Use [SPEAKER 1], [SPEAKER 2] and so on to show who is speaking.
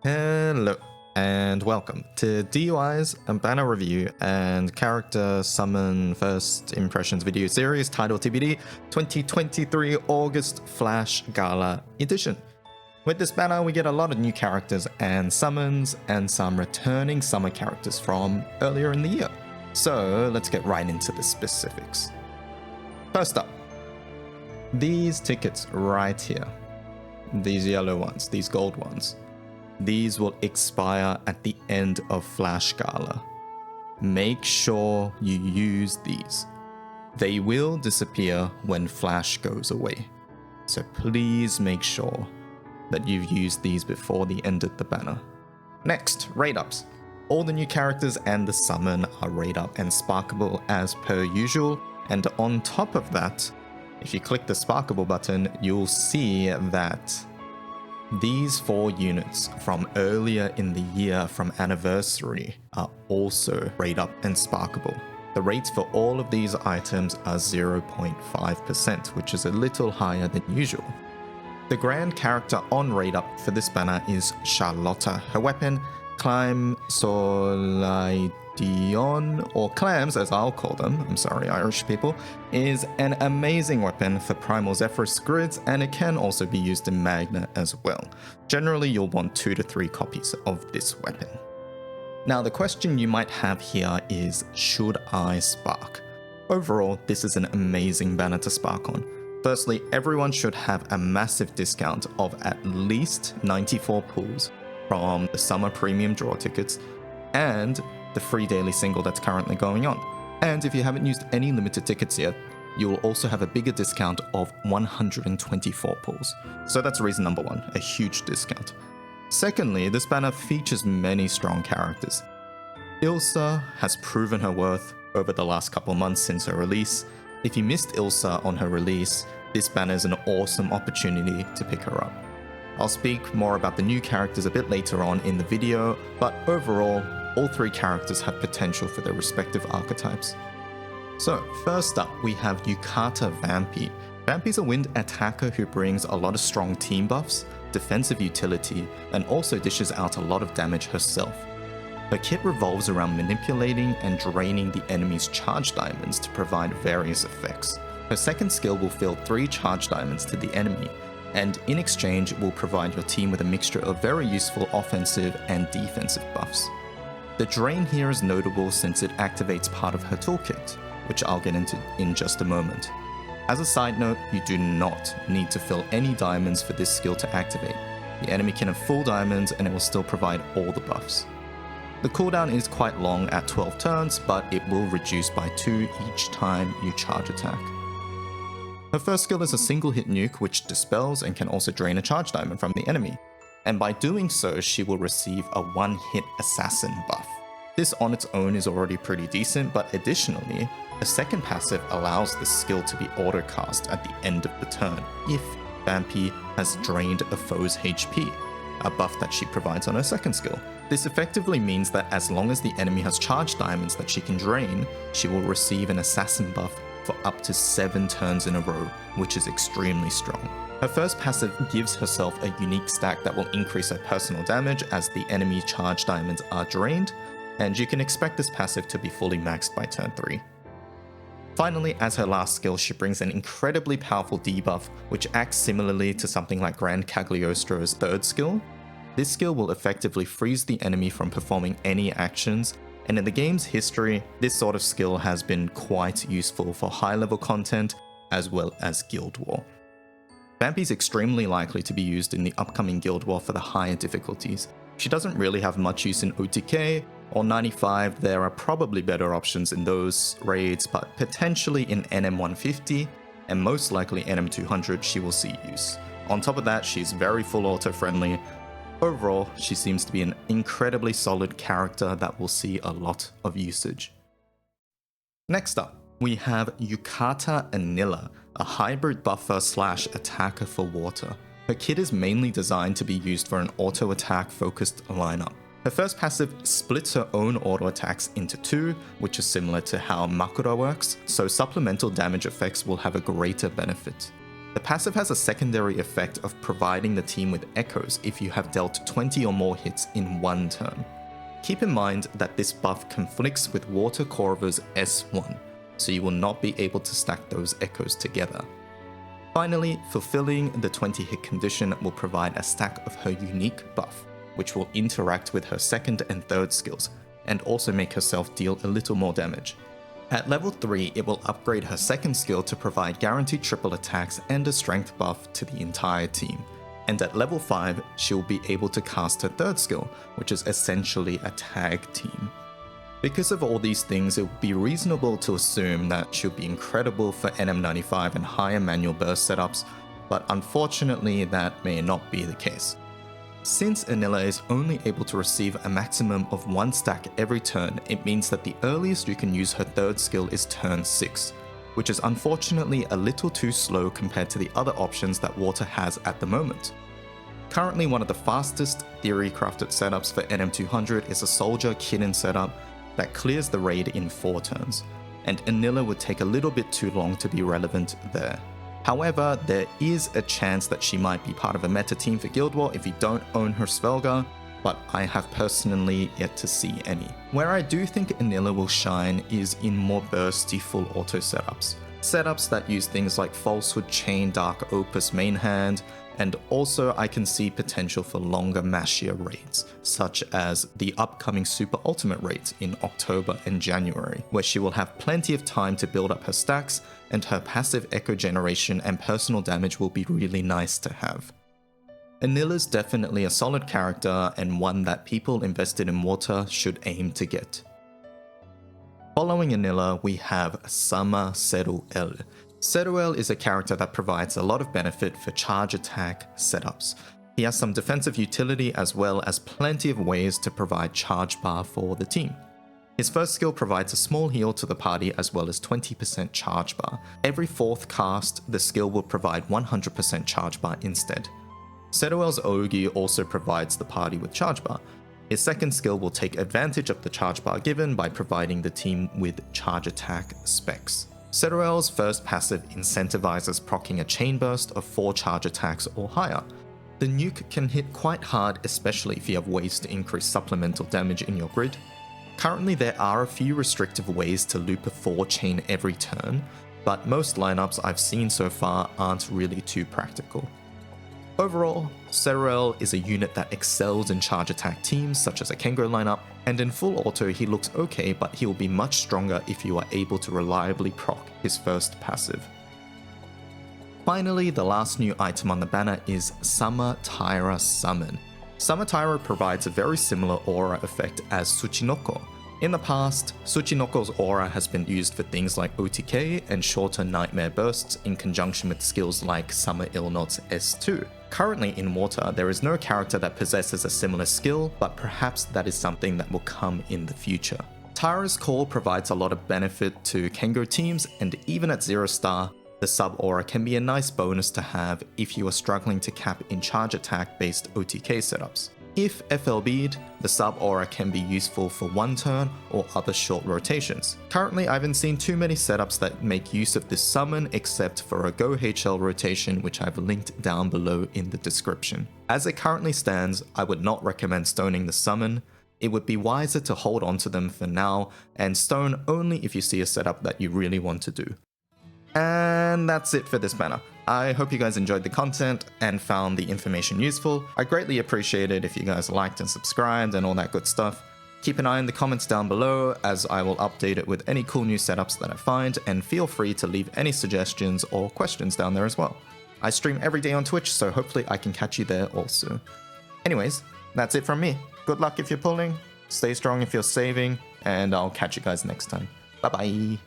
[SPEAKER 1] Hello and welcome to DUI's banner review and character summon first impressions video series titled TBD 2023 August Flash Gala Edition. With this banner we get a lot of new characters and summons and some returning summer characters from earlier in the year. So let's get right into the specifics. First up, these tickets right here, these yellow ones, these gold ones, these will expire at the end of Flash Gala. Make sure you use these. They will disappear when Flash goes away. So please make sure that you've used these before the end of the banner. Next, raid ups. All the new characters and the summon are raid up and sparkable as per usual. And on top of that, if you click the sparkable button, you'll see that these 4 units from earlier in the year from Anniversary are also raid up and sparkable. The rates for all of these items are 0.5%, which is a little higher than usual. The grand character on raid up for this banner is Charlotta. Her weapon, Climb Solidion, or Clams as I'll call them, I'm sorry Irish people, is an amazing weapon for Primal Zephyrus grids, and it can also be used in Magna as well. Generally you'll want 2 to 3 copies of this weapon. Now the question you might have here is, should I spark? Overall, this is an amazing banner to spark on. Firstly, everyone should have a massive discount of at least 94 pulls from the summer premium draw tickets and the free daily single that's currently going on. And if you haven't used any limited tickets yet, you will also have a bigger discount of 124 pulls. So that's reason number 1, a huge discount. Secondly, this banner features many strong characters. Ilsa has proven her worth over the last couple months since her release. If you missed Ilsa on her release, this banner is an awesome opportunity to pick her up. I'll speak more about the new characters a bit later on in the video, but overall, all 3 characters have potential for their respective archetypes. So, first up, we have Yukata Vampy. Vampy's a wind attacker who brings a lot of strong team buffs, defensive utility, and also dishes out a lot of damage herself. Her kit revolves around manipulating and draining the enemy's charge diamonds to provide various effects. Her second skill will fill 3 charge diamonds to the enemy, and in exchange will provide your team with a mixture of very useful offensive and defensive buffs. The drain here is notable since it activates part of her toolkit, which I'll get into in just a moment. As a side note, you do not need to fill any diamonds for this skill to activate. The enemy can have full diamonds and it will still provide all the buffs. The cooldown is quite long at 12 turns, but it will reduce by 2 each time you charge attack. Her first skill is a single hit nuke which dispels and can also drain a charge diamond from the enemy, and by doing so she will receive a 1-hit assassin buff. This on its own is already pretty decent, but additionally, a second passive allows the skill to be auto-cast at the end of the turn if Vampy has drained a foe's HP, a buff that she provides on her second skill. This effectively means that as long as the enemy has charge diamonds that she can drain, she will receive an assassin buff for up to 7 turns in a row, which is extremely strong. Her first passive gives herself a unique stack that will increase her personal damage as the enemy charge diamonds are drained, and you can expect this passive to be fully maxed by turn 3. Finally, as her last skill, she brings an incredibly powerful debuff, which acts similarly to something like Grand Cagliostro's third skill. This skill will effectively freeze the enemy from performing any actions, and in the game's history, this sort of skill has been quite useful for high-level content as well as Guild War. Vampy is extremely likely to be used in the upcoming Guild War for the higher difficulties. She doesn't really have much use in OTK or 95, there are probably better options in those raids, but potentially in NM150 and most likely NM200 she will see use. On top of that, she's very full auto friendly. Overall, she seems to be an incredibly solid character that will see a lot of usage. Next up, we have Yukata Anila, a hybrid buffer / attacker for water. Her kit is mainly designed to be used for an auto attack focused lineup. Her first passive splits her own auto attacks into 2, which is similar to how Makura works, so supplemental damage effects will have a greater benefit. The passive has a secondary effect of providing the team with echoes if you have dealt 20 or more hits in one turn. Keep in mind that this buff conflicts with Water Corvo's S1, so you will not be able to stack those echoes together. Finally, fulfilling the 20 hit condition will provide a stack of her unique buff, which will interact with her second and third skills, and also make herself deal a little more damage. At level 3, it will upgrade her second skill to provide guaranteed triple attacks and a strength buff to the entire team. And at level 5, she'll be able to cast her third skill, which is essentially a tag team. Because of all these things, it would be reasonable to assume that she'll be incredible for NM95 and higher manual burst setups, but unfortunately that may not be the case. Since Anila is only able to receive a maximum of 1 stack every turn, it means that the earliest you can use her third skill is turn 6, which is unfortunately a little too slow compared to the other options that Water has at the moment. Currently, one of the fastest theory-crafted setups for NM200 is a Soldier Kitten setup that clears the raid in 4 turns, and Anila would take a little bit too long to be relevant there. However, there is a chance that she might be part of a meta team for Guild War if you don't own her Svelga, but I have personally yet to see any. Where I do think Anila will shine is in more bursty full auto setups. Setups that use things like Falsehood Chain, Dark Opus main hand, and also I can see potential for longer Mashia raids, such as the upcoming Super Ultimate raids in October and January, where she will have plenty of time to build up her stacks, and her passive echo generation and personal damage will be really nice to have. Anila's definitely a solid character and one that people invested in Water should aim to get. Following Anila, we have Sama Seruel. Seruel is a character that provides a lot of benefit for charge attack setups. He has some defensive utility as well as plenty of ways to provide charge bar for the team. His first skill provides a small heal to the party as well as 20% charge bar. Every 4th cast, the skill will provide 100% charge bar instead. Seruel's Ogi also provides the party with charge bar. His second skill will take advantage of the charge bar given by providing the team with charge attack specs. Seruel's first passive incentivizes proccing a chain burst of 4 charge attacks or higher. The nuke can hit quite hard, especially if you have ways to increase supplemental damage in your grid. Currently there are a few restrictive ways to loop a 4 chain every turn, but most lineups I've seen so far aren't really too practical. Overall, Seruel is a unit that excels in charge attack teams such as a Kengo lineup, and in full auto he looks okay, but he will be much stronger if you are able to reliably proc his first passive. Finally, the last new item on the banner is Summer Tyra Summon. Summer Tyra provides a very similar aura effect as Tsuchinoko. In the past, Tsuchinoko's aura has been used for things like OTK and shorter Nightmare bursts in conjunction with skills like Summer Illnot's S2. Currently in Water, there is no character that possesses a similar skill, but perhaps that is something that will come in the future. Tyra's Call provides a lot of benefit to Kengo teams, and even at 0 star, the sub-aura can be a nice bonus to have if you are struggling to cap in charge attack based OTK setups. If FLB'd, the sub-aura can be useful for 1 turn or other short rotations. Currently, I haven't seen too many setups that make use of this summon except for a GOHL rotation, which I've linked down below in the description. As it currently stands, I would not recommend stoning the summon. It would be wiser to hold on to them for now and stone only if you see a setup that you really want to do. And that's it for this banner. I hope you guys enjoyed the content and found the information useful. I greatly appreciate it if you guys liked and subscribed and all that good stuff. Keep an eye in the comments down below as I will update it with any cool new setups that I find, and feel free to leave any suggestions or questions down there as well. I stream every day on Twitch, so hopefully I can catch you there also. Anyways, that's it from me. Good luck if you're pulling, stay strong if you're saving, and I'll catch you guys next time. Bye bye.